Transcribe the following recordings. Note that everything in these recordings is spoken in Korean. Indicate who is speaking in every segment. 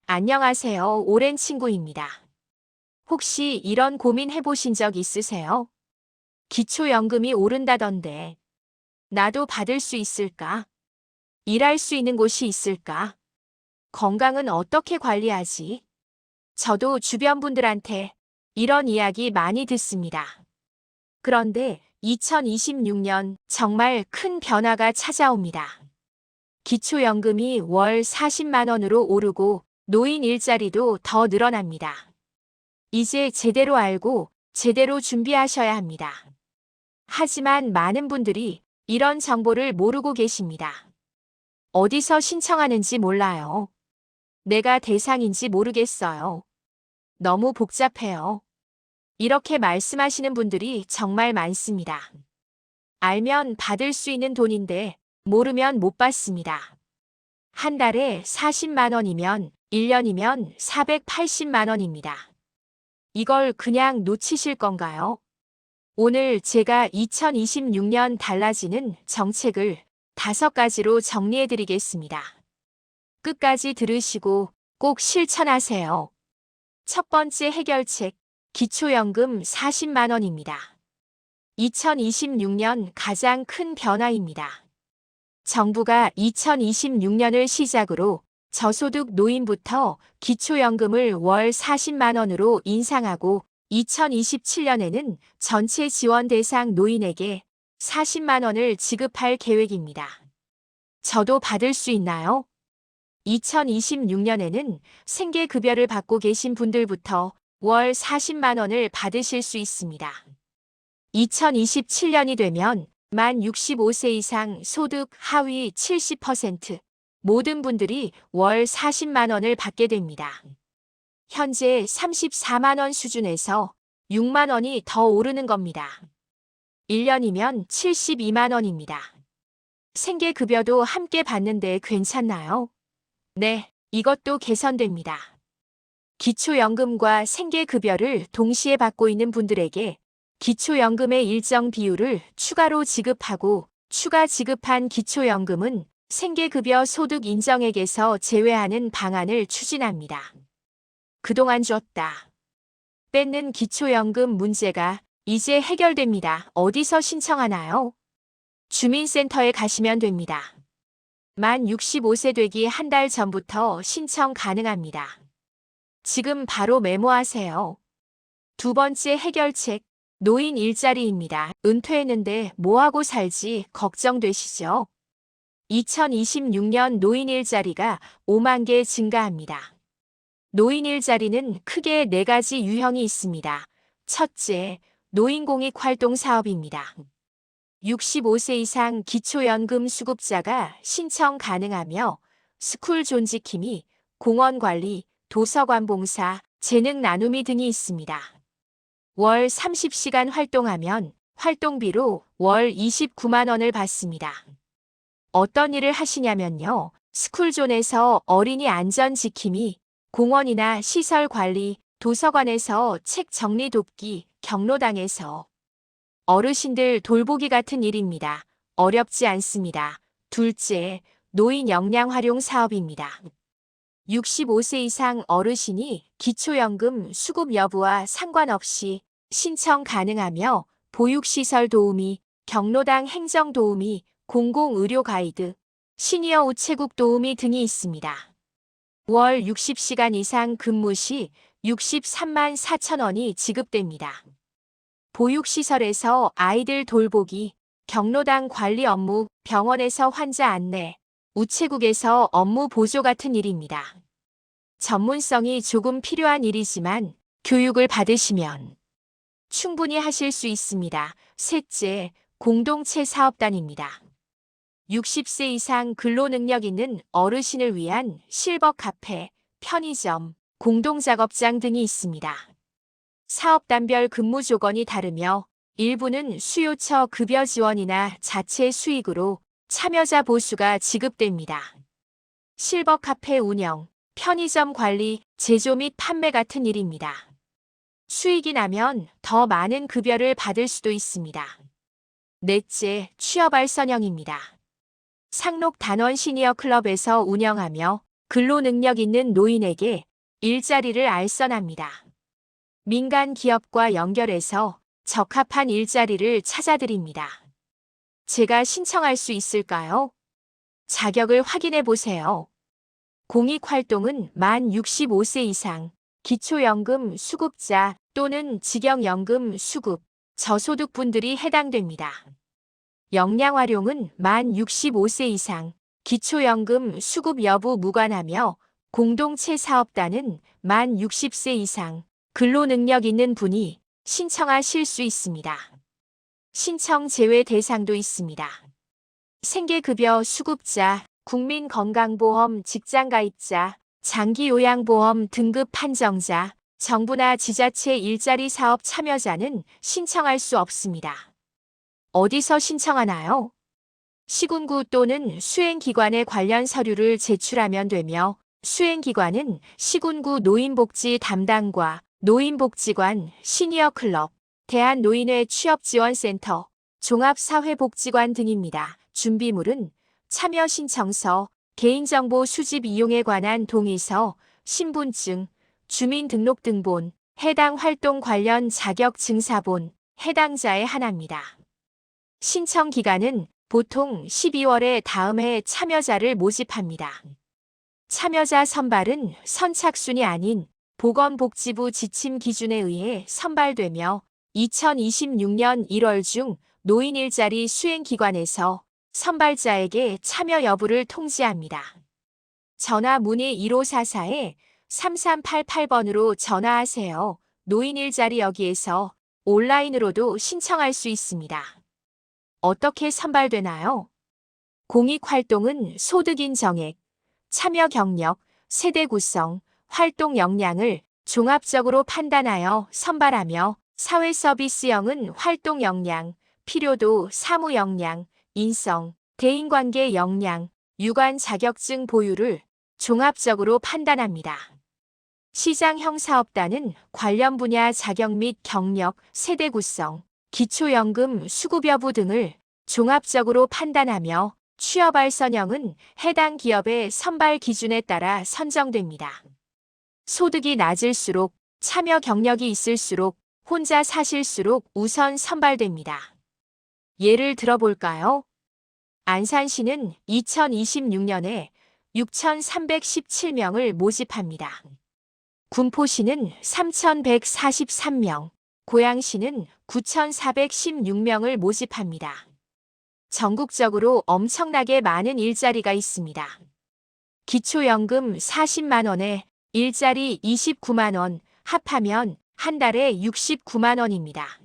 Speaker 1: 안녕하세요. 오랜 친구입니다. 혹시 이런 고민 해보신 적 있으세요? 기초연금이 오른다던데, 나도 받을 수 있을까? 일할 수 있는 곳이 있을까? 건강은 어떻게 관리하지? 저도 주변 분들한테 이런 이야기 많이 듣습니다. 그런데 2026년 정말 큰 변화가 찾아옵니다. 기초연금이 월 40만 원으로 오르고 노인 일자리도 더 늘어납니다. 이제 제대로 알고 제대로 준비하셔야 합니다. 하지만 많은 분들이 이런 정보를 모르고 계십니다. 어디서 신청하는지 몰라요. 내가 대상인지 모르겠어요. 너무 복잡해요. 이렇게 말씀하시는 분들이 정말 많습니다. 알면 받을 수 있는 돈인데 모르면 못 받습니다. 한 달에 40만 원이면 1년이면 480만 원입니다. 이걸 그냥 놓치실 건가요? 오늘 제가 2026년 달라지는 정책을 5가지로 정리해 드리겠습니다. 끝까지 들으시고 꼭 실천하세요. 첫 번째 해결책, 기초연금 40만 원입니다. 2026년 가장 큰 변화입니다. 정부가 2026년을 시작으로 저소득 노인부터 기초연금을 월 40만 원으로 인상하고 2027년에는 전체 지원 대상 노인에게 40만 원을 지급할 계획입니다. 저도 받을 수 있나요? 2026년에는 생계급여를 받고 계신 분들부터 월 40만 원을 받으실 수 있습니다. 2027년이 되면 만 65세 이상 소득 하위 70% 모든 분들이 월 40만 원을 받게 됩니다. 현재 34만 원 수준에서 6만 원이 더 오르는 겁니다. 1년이면 72만 원입니다. 생계급여도 함께 받는데 괜찮나요? 네, 이것도 개선됩니다. 기초연금과 생계급여를 동시에 받고 있는 분들에게 기초연금의 일정 비율을 추가로 지급하고 추가 지급한 기초연금은 생계급여 소득 인정액에서 제외하는 방안을 추진합니다. 그동안 줬다 뺏는 기초연금 문제가 이제 해결됩니다. 어디서 신청하나요? 주민센터에 가시면 됩니다. 만 65세 되기 한 달 전부터 신청 가능합니다. 지금 바로 메모하세요. 두 번째 해결책, 노인 일자리입니다. 은퇴했는데 뭐하고 살지 걱정되시죠? 2026년 노인 일자리가 5만 개 증가합니다. 노인 일자리는 크게 4가지 유형이 있습니다. 첫째, 노인공익활동 사업입니다. 65세 이상 기초연금 수급자가 신청 가능하며 스쿨 존지킴이, 공원관리, 도서관 봉사, 재능 나눔이 등이 있습니다. 월 30시간 활동하면 활동비로 월 29만 원을 받습니다. 어떤 일을 하시냐면요. 스쿨존에서 어린이 안전 지킴이, 공원이나 시설 관리, 도서관에서 책 정리 돕기, 경로당에서 어르신들 돌보기 같은 일입니다. 어렵지 않습니다. 둘째, 노인 역량 활용 사업입니다. 65세 이상 어르신이 기초연금 수급 여부와 상관없이 신청 가능하며 보육시설 도우미, 경로당 행정 도우미, 공공의료 가이드, 시니어 우체국 도우미 등이 있습니다. 월 60시간 이상 근무 시 63만 4천 원이 지급됩니다. 보육시설에서 아이들 돌보기, 경로당 관리 업무, 병원에서 환자 안내, 우체국에서 업무 보조 같은 일입니다. 전문성이 조금 필요한 일이지만 교육을 받으시면 충분히 하실 수 있습니다. 셋째, 공동체 사업단입니다. 60세 이상 근로능력 있는 어르신을 위한 실버 카페, 편의점, 공동작업장 등이 있습니다. 사업단별 근무 조건이 다르며 일부는 수요처 급여 지원이나 자체 수익으로 참여자 보수가 지급됩니다. 실버 카페 운영, 편의점 관리, 제조 및 판매 같은 일입니다. 수익이 나면 더 많은 급여를 받을 수도 있습니다. 넷째, 취업할 선형입니다. 상록 단원 시니어 클럽에서 운영하며 근로 능력 있는 노인에게 일자리를 알선합니다. 민간 기업과 연결해서 적합한 일자리를 찾아드립니다. 제가 신청할 수 있을까요? 자격을 확인해 보세요. 공익활동은 만 65세 이상, 기초연금 수급자 또는 직영연금 수급, 저소득분들이 해당됩니다. 역량활용은 만 65세 이상, 기초연금 수급 여부 무관하며 공동체 사업단은 만 60세 이상, 근로능력 있는 분이 신청하실 수 있습니다. 신청 제외 대상도 있습니다. 생계급여 수급자, 국민건강보험 직장가입자, 장기요양보험 등급 판정자, 정부나 지자체 일자리 사업 참여자는 신청할 수 없습니다. 어디서 신청하나요? 시군구 또는 수행기관에 관련 서류를 제출하면 되며 수행기관은 시군구 노인복지 담당과 노인복지관, 시니어클럽, 대한노인회 취업지원센터, 종합사회복지관 등입니다. 준비물은 참여 신청서, 개인정보 수집 이용에 관한 동의서, 신분증, 주민등록등본, 해당 활동 관련 자격증사본, 해당자의 하나입니다. 신청 기간은 보통 12월에 다음 해 참여자를 모집합니다. 참여자 선발은 선착순이 아닌 보건복지부 지침 기준에 의해 선발되며 2026년 1월 중 노인 일자리 수행기관에서 선발자에게 참여 여부를 통지합니다. 전화 문의 1544-3388번으로 전화하세요. 노인 일자리 여기에서 온라인으로도 신청할 수 있습니다. 어떻게 선발되나요? 공익활동은 소득인 정액, 참여 경력, 세대 구성, 활동 역량을 종합적으로 판단하여 선발하며 사회서비스형은 활동 역량, 필요도, 사무 역량, 인성, 대인관계 역량, 유관 자격증 보유를 종합적으로 판단합니다. 시장형 사업단은 관련 분야 자격 및 경력, 세대 구성, 기초연금 수급 여부 등을 종합적으로 판단하며 취업알선형은 해당 기업의 선발 기준에 따라 선정됩니다. 소득이 낮을수록 참여 경력이 있을수록 혼자 사실수록 우선 선발됩니다. 예를 들어볼까요? 안산시는 2026년에 6,317명을 모집합니다. 군포시는 3,143명, 고양시는 9,416명을 모집합니다. 전국적으로 엄청나게 많은 일자리가 있습니다. 기초연금 40만 원에 일자리 29만 원, 합하면 한 달에 69만 원입니다.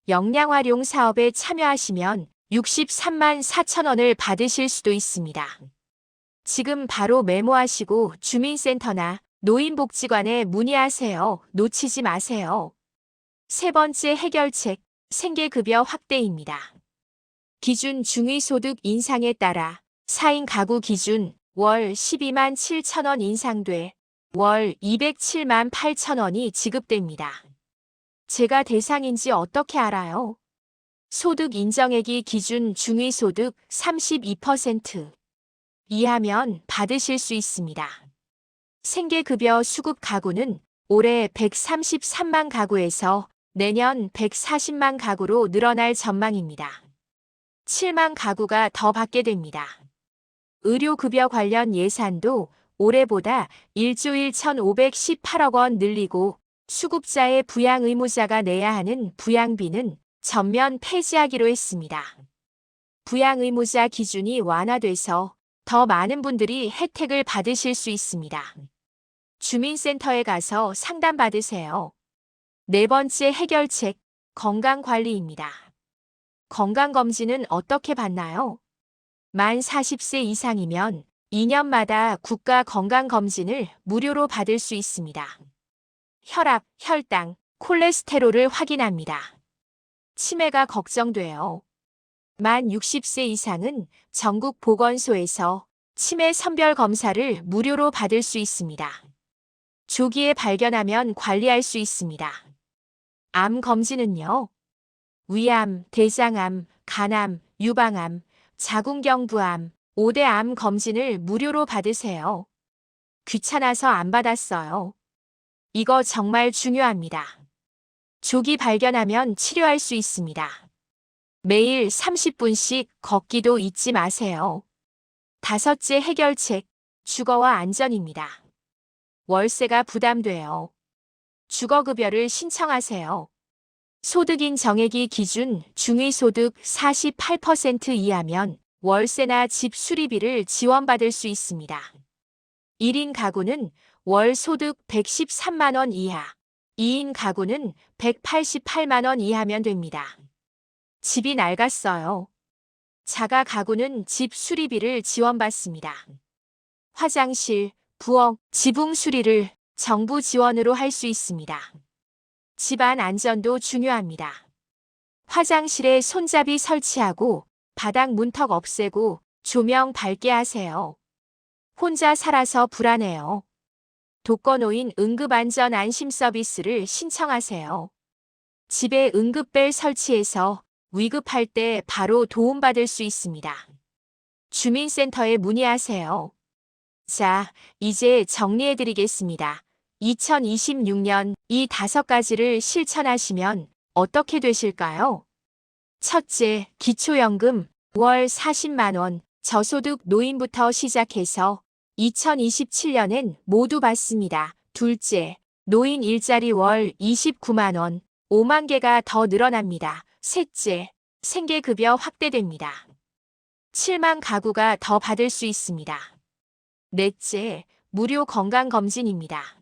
Speaker 1: 역량활용 사업에 참여하시면 63만 4천 원을 받으실 수도 있습니다. 지금 바로 메모하시고 주민센터나 노인복지관에 문의하세요. 놓치지 마세요. 세 번째 해결책, 생계급여 확대입니다. 기준 중위소득 인상에 따라 4인 가구 기준 월 12만 7천 원 인상돼 월 207만 8천 원이 지급됩니다. 제가 대상인지 어떻게 알아요? 소득 인정액이 기준 중위소득 32% 이하면 받으실 수 있습니다. 생계급여 수급 가구는 올해 133만 가구에서 내년 140만 가구로 늘어날 전망입니다. 7만 가구가 더 받게 됩니다. 의료급여 관련 예산도 올해보다 1조 1,518억 원 늘리고 수급자의 부양 의무자가 내야 하는 부양비는 전면 폐지하기로 했습니다. 부양 의무자 기준이 완화돼서 더 많은 분들이 혜택을 받으실 수 있습니다. 주민센터에 가서 상담받으세요. 네 번째 해결책, 건강관리입니다. 건강검진은 어떻게 받나요? 만 40세 이상이면 2년마다 국가건강검진을 무료로 받을 수 있습니다. 혈압, 혈당, 콜레스테롤을 확인합니다. 치매가 걱정돼요. 만 60세 이상은 전국 보건소에서 치매 선별 검사를 무료로 받을 수 있습니다. 조기에 발견하면 관리할 수 있습니다. 암 검진은요? 위암, 대장암, 간암, 유방암, 자궁경부암, 5대 암 검진을 무료로 받으세요. 귀찮아서 안 받았어요. 이거 정말 중요합니다. 조기 발견하면 치료할 수 있습니다. 매일 30분씩 걷기도 잊지 마세요. 다섯째 해결책, 주거와 안전입니다. 월세가 부담돼요. 주거급여를 신청하세요. 소득인 정액이 기준 중위소득 48% 이하면 월세나 집 수리비를 지원받을 수 있습니다. 1인 가구는 월 소득 113만 원 이하, 2인 가구는 188만 원 이하면 됩니다. 집이 낡았어요. 자가 가구는 집 수리비를 지원받습니다. 화장실, 부엌, 지붕 수리를 정부 지원으로 할 수 있습니다. 집안 안전도 중요합니다. 화장실에 손잡이 설치하고 바닥 문턱 없애고 조명 밝게 하세요. 혼자 살아서 불안해요. 독거노인 응급안전 안심 서비스를 신청하세요. 집에 응급벨 설치해서 위급할 때 바로 도움받을 수 있습니다. 주민센터에 문의하세요. 자, 이제 정리해드리겠습니다. 2026년 이 5가지를 실천하시면 어떻게 되실까요? 첫째, 기초연금 월 40만 원 저소득 노인부터 시작해서 2027년엔 모두 받습니다. 둘째, 노인 일자리 월 29만 원, 5만 개가 더 늘어납니다. 셋째, 생계급여 확대됩니다. 7만 가구가 더 받을 수 있습니다. 넷째, 무료 건강검진입니다.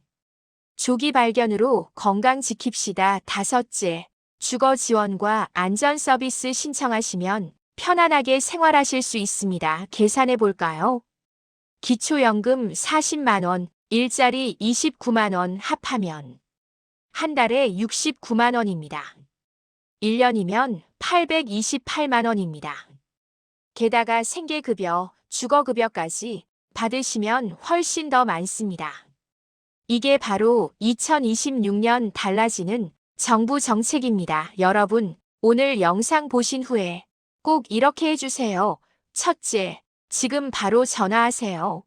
Speaker 1: 조기 발견으로 건강 지킵시다. 다섯째, 주거 지원과 안전 서비스 신청하시면 편안하게 생활하실 수 있습니다. 계산해 볼까요? 기초연금 40만 원, 일자리 29만 원 합하면 한 달에 69만 원입니다. 1년이면 828만 원입니다. 게다가 생계급여, 주거급여까지 받으시면 훨씬 더 많습니다. 이게 바로 2026년 달라지는 정부 정책입니다. 여러분, 오늘 영상 보신 후에 꼭 이렇게 해주세요. 첫째, 지금 바로 전화하세요.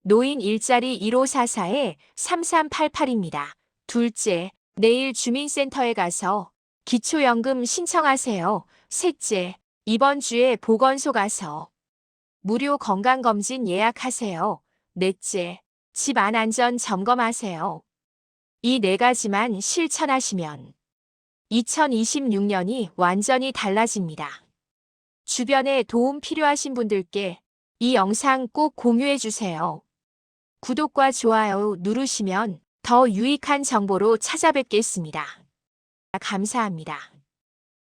Speaker 1: 노인 일자리 1544-3388입니다. 둘째, 내일 주민센터에 가서 기초연금 신청하세요. 셋째, 이번 주에 보건소 가서 무료 건강검진 예약하세요. 넷째, 집안 안전 점검하세요. 이 4가지만 실천하시면 2026년이 완전히 달라집니다. 주변에 도움 필요하신 분들께 이 영상 꼭 공유해 주세요. 구독과 좋아요 누르시면 더 유익한 정보로 찾아뵙겠습니다. 감사합니다.